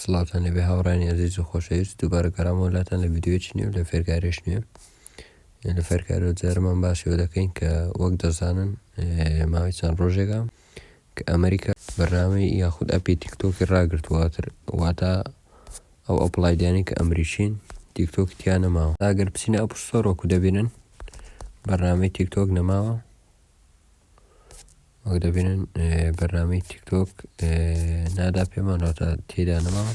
سڵاتان لەبێ هاوڕانی عەزیز و خۆشەویست دووبارە گەڕامەوە لاتان لە ڤیدیۆیەکی نوێ لە فێرکاریش نوێ لە فێرکاری جارمان باسیەوە دەکەین کە وەک دەزانن ماوەی چەند ڕۆژێکە کە ئەمریکا بەرنامەی یاخود ئەپی تیکتۆکی ڕاگرتوواتر واتە ئەو ئەپڵایدیانی کە ئەمریکین تیکتۆکی تیا نەماوە ئەگەر بچینە ئەپستۆر وەکو دەبینن بەرنامەی تیکتۆک نەماوە وەک دەبینن بەرنامەی تیکتۆک نادا پێمانەوەتە تێدا نەماوە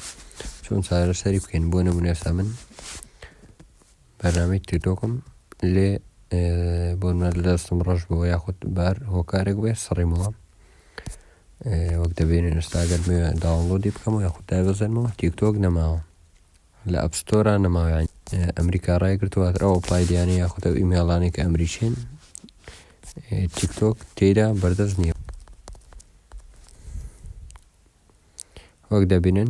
چۆن چارەسەری بکەین بۆ نمونە ئێستا من بەرنامەی تیکتۆکم لێ بۆ نمونە لە دەستم ڕەش بووە یاخود بار هۆکارێک بێ سڕیمەوە وەک دەبینن ئێستا ئەگەر موێ داوڵۆدی بکەمەوە یاخود دابەزێنمەوە تیکتۆک نەماوە لە ئەپستۆرە نەماوە یانی ئەمریکا ڕایگرتوواتر ئەو ئەپڵایدیانە یاخود ئەو ئیمێڵانەی کە ئەمریکین تیکتۆک تێدا بەردەست نییە وەک دەبینن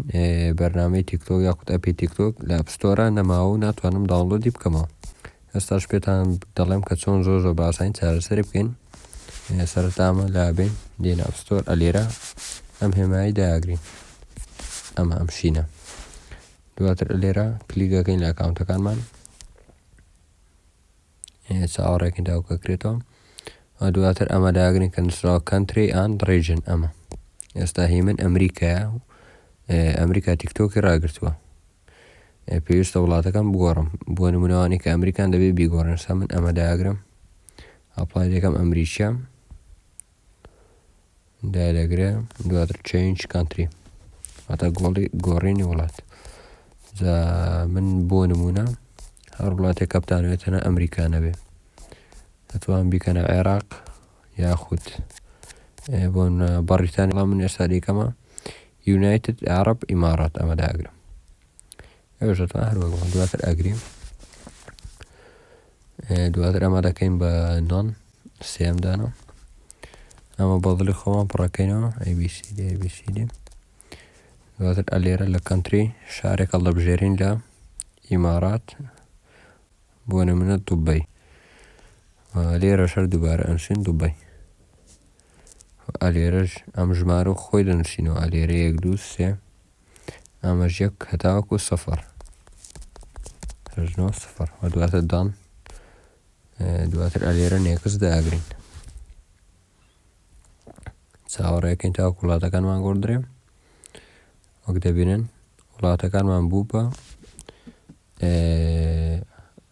بەرنامەی تیکتۆک یاخود ئەپی تیکتۆک لە ئەپستۆرە نەماوە و ناتوانم داوڵۆدی بکەمەوە ئێستاش پێتان دەڵێم کە چۆن زۆر باساین چارەسەری بکەین سەرەتامە لابێن دێنە ئەپستۆر ئەلێرە ئەم هێمایی داگرین ئەم شینە دواتر لێرە کلیکەکەین لە ئەکاونتەکانمان چاوەڕێکین داوکە کرێتەوە دواتر ئەمە داگرین کە نووسراوە country and region ئەمە ئێستا هی من ئەمریکایە ئەمریکا تیکتۆکی ڕاگرتووە پێویستە وڵاتەکەم بگۆڕم بۆ نمونەوانی کە ئەمریکان دەبێت بیگۆڕن سا من ئەمە داگرم ئەپڵای دەکەم ئەمریکا دادەگرێ دواتر change country واتە گۆڕینی وڵات جا من بۆ نمونە هەر وڵاتێک کە بتانوێتەنە ئەمریکا نەبێ دەتوان بیکەنە عێراق یاخود بۆ بەریتانی وڵام من ئێستا دیکەمە یونایتد عەرەب ئیمارات ئەمە داگرم ئێوەش دەتوان هەروەک دواتر ئەگریم دواتر ئەمە دەکەین بە نۆن سێمدانە ئەمە بەدڵی خۆمان پڕەکەینەوە ABCD دواتر ئەلێرە لە کەنتری شارێک هەڵدەبژێرین لە ئیمارات بۆ نمونە دوبەی لێرە شەر دووبارە ئەنووسین دوبەی ئەلێرەش ئەم ژمارە خۆی دەنووسینەوە ئەلێرە 1 2 3 ئەمەش یەک هەتاوەکو سەفەر هەژنەوە سەفەر دواتر دان دواتر ئەلێرە نێکس داگرین چاوەڕێکین تاوەکو وڵاتەکانمان گۆڕدرێ وەک دەبینن وڵاتەکانمان بوو بە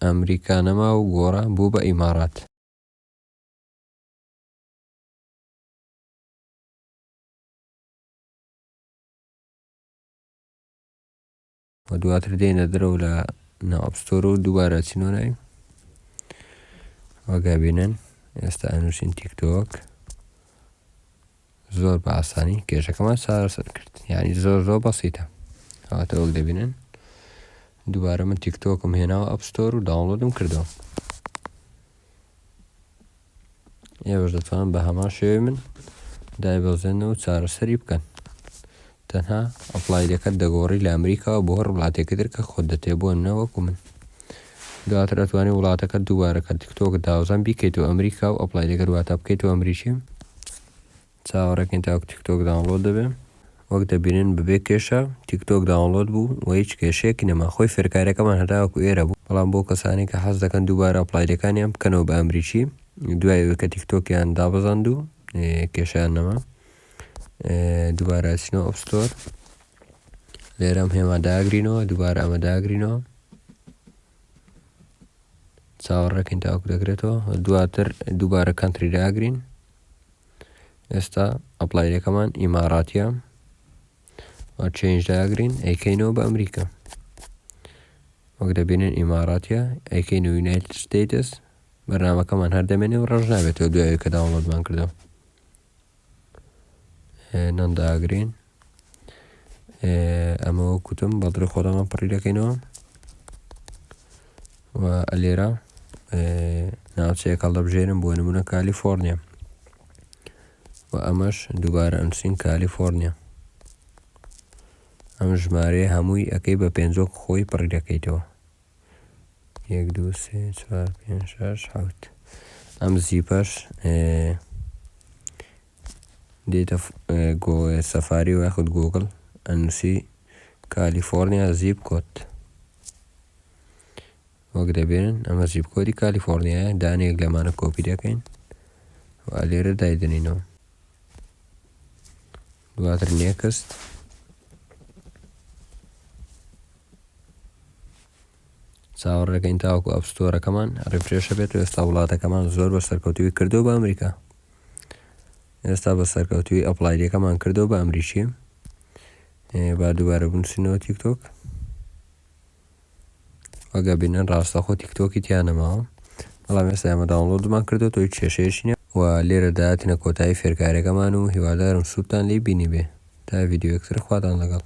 ئەمریکا نەما و گۆڕە بوو بە ئیمارات و دواتر دێنە دەرەوە لە ناو ئەپستۆر و دووبارە چینەوە ناوی وەک دەبینن ئێستا ئەنووسین تیکتۆک زۆر بە ئاسانی کێشەکەمان چارەسەر کرد یعنی زۆر بەسیتە ئەواتە وەک دەبینن دووبارە من تیکتۆکم هێناوە ئەپستۆر و داوڵۆدم کردەوە ئێوەش دەتوانن بە هەمان شێوەی من دایبەزێنەوە و چارەسەری بکەن تەنها ئەپڵایدەکەت دەگۆڕی لە ئەمریکاوە بۆ هەر وڵاتێکی تر کە خۆت دەتێبووە وەکو من دواتر ئەتوانی وڵاتەکەت دووبارە کە تیکتۆکت داوەزان بیکەیتەوە ئەمریکا و ئەپڵایدەکەت واتە بکەیتەوە ئەمریکی چاوەڕێکین تاوەکو تیکتۆک داوڵۆد دەبێ وەک دەبینن ببێ کێشە تیکتۆک داوڵۆد بوو و هیچ کێشەیەکی نەما خۆی فێرکاریەکەمان هەتاوەکو ئێرە بوو بەڵام بۆ کەسانی کە حەز دەکەن دووبارە ئەپڵایدەکانیان بکەنەوە بە ئەمریکی دوای کە تیکتۆکیان دابەزاند و کێشەیان نەما دووبارە چینەوە ئەپستۆر لێرە ئەم هێما داگرینەوە دووبارە ئەمە داگرینەوە چاوەڕێکین تاوەکو دەکرێتەوە دواتر دووبارە کەنتری داگرین ئێستا ئەپڵایدەکەمان ئیماراتیە و چێنج داگرین ئەیکەینەوە بە ئەمریکا وەک دەبینن ئیماراتیە ئەیکەینەوە یونایتد ستیتس بەرنامەکەمان هەر دەمێنێ و ڕەش نابێتەوە دوای کە داوڵۆدمان کردەوە نان داگرین ئەمە وەکوتم بەدڵی خۆتەمان پڕی دەکەینەوە و ئەلێرە ناوچەیەک هەڵدەبژێرن بۆ نمونە کالیفۆرنیا و ئەمەش دووبارە ئەنووسین کالیفۆرنیا ئەم ژمارەیە هەمووی ئەەکەی بە پێنجۆک خۆی پڕی دەکەیتەوە 1 2 3 4 5 6 7 ئەم زیپەش دێتە سەفاری و یاخود گوگڵ ئەنووسی کالیفۆرنیا زیپ کۆت وەک دەبێنن ئەمە زیپ کۆدی کالیفۆرنیایە دانەیەک لەمانە کۆپی دەکەین و لێرە دایدنینەوە دواتر نێکست چاوەڕ دەکەین تاوەکو ئەپستۆرەکەمان ڕیفرێشە بێت و ئێستا وڵاتەکەمان زۆر بە سەرکەوتووی کردو بە ئەمریکا ئێستا بە سەرکەوتووی ئەپلایدەکەمان کردو بە ئەمریکی با دوبارە بنووسینەوە تیکتۆک وەگە بینەن ڕاستەخۆ تیکتۆکی تیان نەماوە بەڵام ئێستا ئێمە داوڵۆدمان کردو تۆی کێشەیەش نییە و لێرە داهاتینە کۆتایی فێرکاریەکەمان و هیوادارم سوودتان لێی بینی بێ تا ڤیدیۆکتر خواتان لەگەڵ